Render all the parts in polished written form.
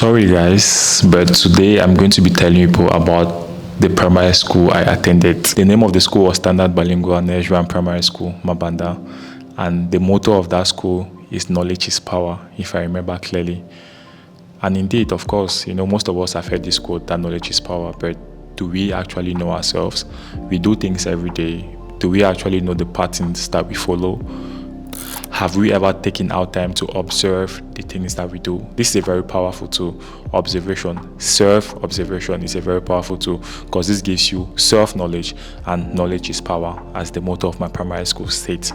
Sorry, guys, but today I'm going to be telling you about the primary school I attended. The name of the school was Standard Bilingual Nigerian Primary School, Mabanda, and the motto of that school is knowledge is power, if I remember clearly. And indeed, of course, most of us have heard this quote that knowledge is power, but do we actually know ourselves? We do things every day. Do we actually know the patterns that we follow? Have we ever taken our time to observe the things that we do? This is a very powerful tool. Observation, self-observation is a very powerful tool because this gives you self-knowledge, and knowledge is power, as the motto of my primary school states.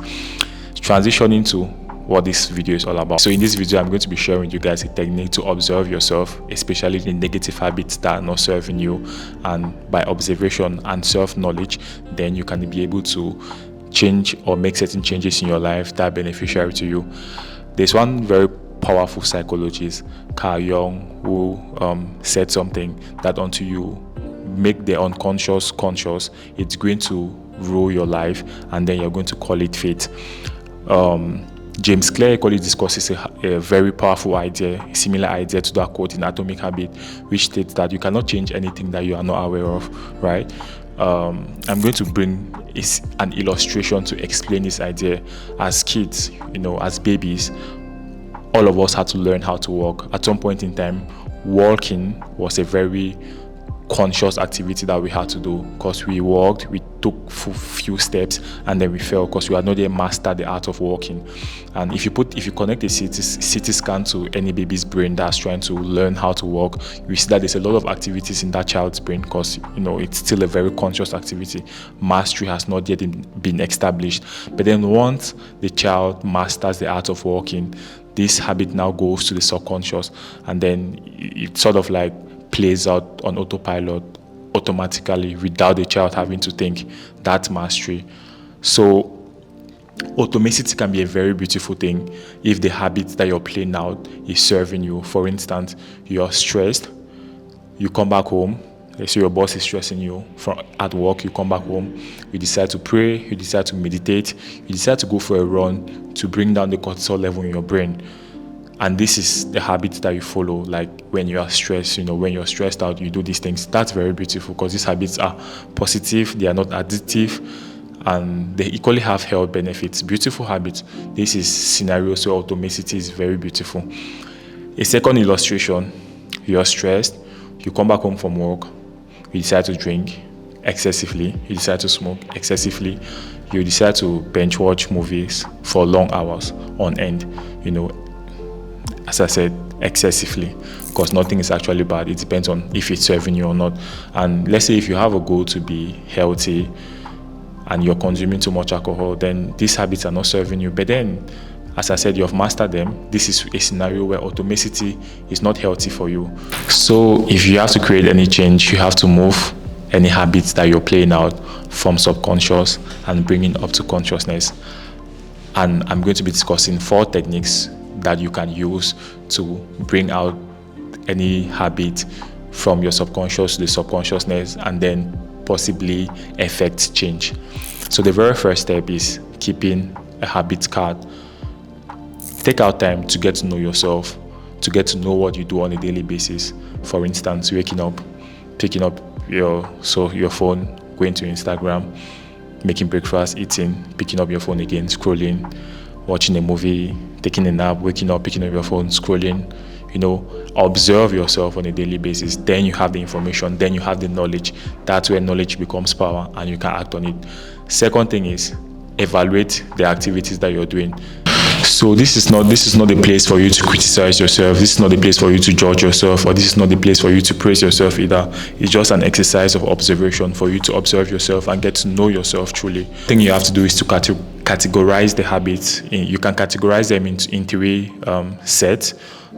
Transitioning to what this video is all about. So in this video, I'm going to be sharing with you guys a technique to observe yourself, especially the negative habits that are not serving you. And by observation and self-knowledge, then you can be able to change or make certain changes in your life that are beneficial to you. There's one very powerful psychologist, Carl Jung, who said something that until you make the unconscious conscious, it's going to rule your life, and then you're going to call it fate. James Clear equally discusses a very powerful idea, a similar idea to that quote in Atomic Habit, which states that you cannot change anything that you are not aware of, right? I'm going to bring an illustration to explain this idea. As kids, as babies, all of us had to learn how to walk. At some point in time, walking was a very conscious activity that we had to do, because we walked, we took few steps, and then we fell because we had not yet mastered the art of walking. And if you connect a CT scan to any baby's brain that's trying to learn how to walk, you see that there's a lot of activities in that child's brain, because it's still a very conscious activity. Mastery has not yet been established. But then once the child masters the art of walking, this habit now goes to the subconscious, and then it sort of like plays out on autopilot automatically without the child having to think. That mastery. So automaticity can be a very beautiful thing if the habit that you're playing out is serving you. For instance, you're stressed, you come back home, let's say your boss is stressing you at work, you come back home, you decide to pray, you decide to meditate, you decide to go for a run to bring down the cortisol level in your brain. And this is the habit that you follow. Like when you are stressed, when you're stressed out, you do these things. That's very beautiful, because these habits are positive, they are not addictive, and they equally have health benefits. Beautiful habits. This is scenarios where automaticity is very beautiful. A second illustration: you're stressed, you come back home from work, you decide to drink excessively, you decide to smoke excessively, you decide to binge watch movies for long hours on end, as I said, excessively, because nothing is actually bad. It depends on if it's serving you or not. And let's say if you have a goal to be healthy and you're consuming too much alcohol, then these habits are not serving you. But then, as I said, you have mastered them. This is a scenario where automaticity is not healthy for you. So if you have to create any change, you have to move any habits that you're playing out from subconscious and bringing up to consciousness. And I'm going to be discussing 4 techniques that you can use to bring out any habit from your subconscious to the subconsciousness, and then possibly effect change. So the very first step is keeping a habit card. Take out time to get to know yourself, to get to know what you do on a daily basis. For instance, waking up, picking up your phone, going to Instagram, making breakfast, eating, picking up your phone again, scrolling, watching a movie, taking a nap, waking up, picking up your phone, scrolling. Observe yourself on a daily basis. Then you have the information, then you have the knowledge. That's where knowledge becomes power, and you can act on it. Second thing is evaluate the activities that you're doing. So this is not the place for you to criticize yourself. This is not the place for you to judge yourself, or this is not the place for you to praise yourself either. It's just an exercise of observation for you to observe yourself and get to know yourself truly. The thing you have to do is to categorize the habits. You can categorize them in 3 sets.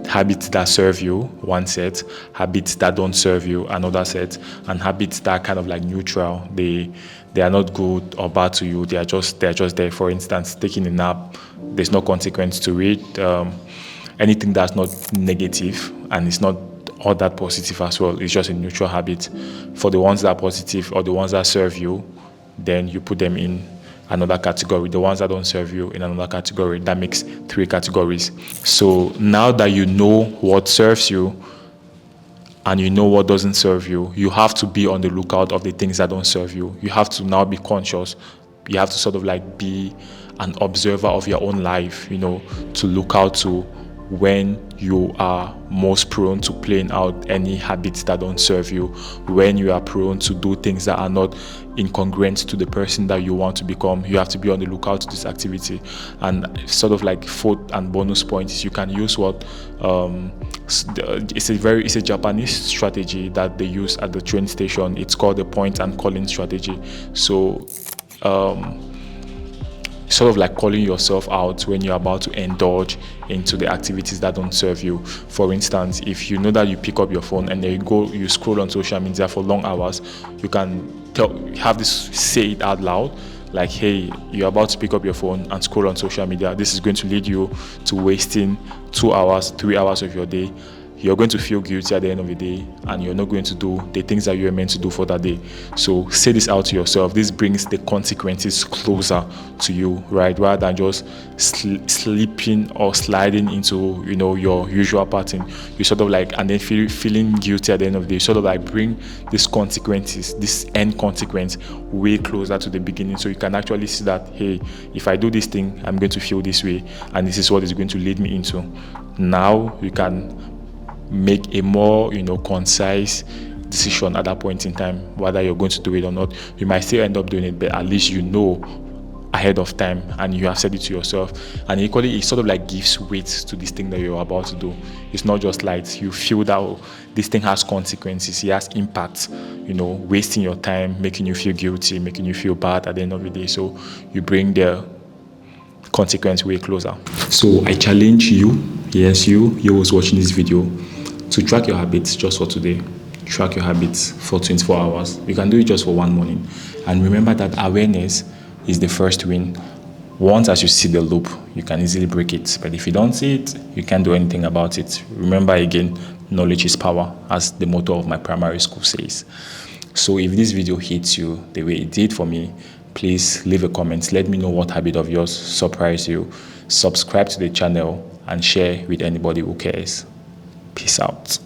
Habits that serve you, 1 set; habits that don't serve you, another set; and habits that are kind of like neutral. They are not good or bad to you. They're just there. For instance, taking a nap, there's no consequence to it. Anything that's not negative and it's not all that positive as well, it's just a neutral habit. For the ones that are positive or the ones that serve you, then you put them in another category. The ones that don't serve you in another category. That makes 3 categories. So now that you know what serves you and you know what doesn't serve you, you have to be on the lookout of the things that don't serve you. You have to now be conscious. You have to sort of like be an observer of your own life, to look out to when you are most prone to playing out any habits that don't serve you, when you are prone to do things that are not incongruent to the person that you want to become. You have to be on the lookout to this activity. And sort of like fourth and bonus point is you can use what it's a Japanese strategy that they use at the train station. It's called the point and calling strategy. So sort of like calling yourself out when you're about to indulge into the activities that don't serve you. For instance, if you know that you pick up your phone and then you scroll on social media for long hours, you can say it out loud, like, hey, you're about to pick up your phone and scroll on social media. This is going to lead you to wasting 2 hours, 3 hours of your day. You're going to feel guilty at the end of the day, and you're not going to do the things that you're meant to do for that day. So say this out to yourself. This brings the consequences closer to you, right? Rather than just slipping or sliding into, your usual pattern. You sort of like, and then feeling guilty at the end of the day. You sort of like bring these consequences, this end consequence, way closer to the beginning. So you can actually see that, hey, if I do this thing, I'm going to feel this way, and this is what is going to lead me into. Now you can make a more concise decision at that point in time, whether you're going to do it or not. You might still end up doing it, but at least ahead of time, and you have said it to yourself. And equally, it sort of like gives weight to this thing that you're about to do. It's not just like you feel that this thing has consequences, it has impact, wasting your time, making you feel guilty, making you feel bad at the end of the day. So you bring the consequence way closer. So I challenge you, yes, you who's watching this video, to track your habits just for today. Track your habits for 24 hours. You can do it just for one morning. And remember that awareness is the first win. Once as you see the loop, you can easily break it. But if you don't see it, you can't do anything about it. Remember again, knowledge is power, as the motto of my primary school says. So if this video hits you the way it did for me, please leave a comment. Let me know what habit of yours surprised you. Subscribe to the channel and share with anybody who cares. Peace out.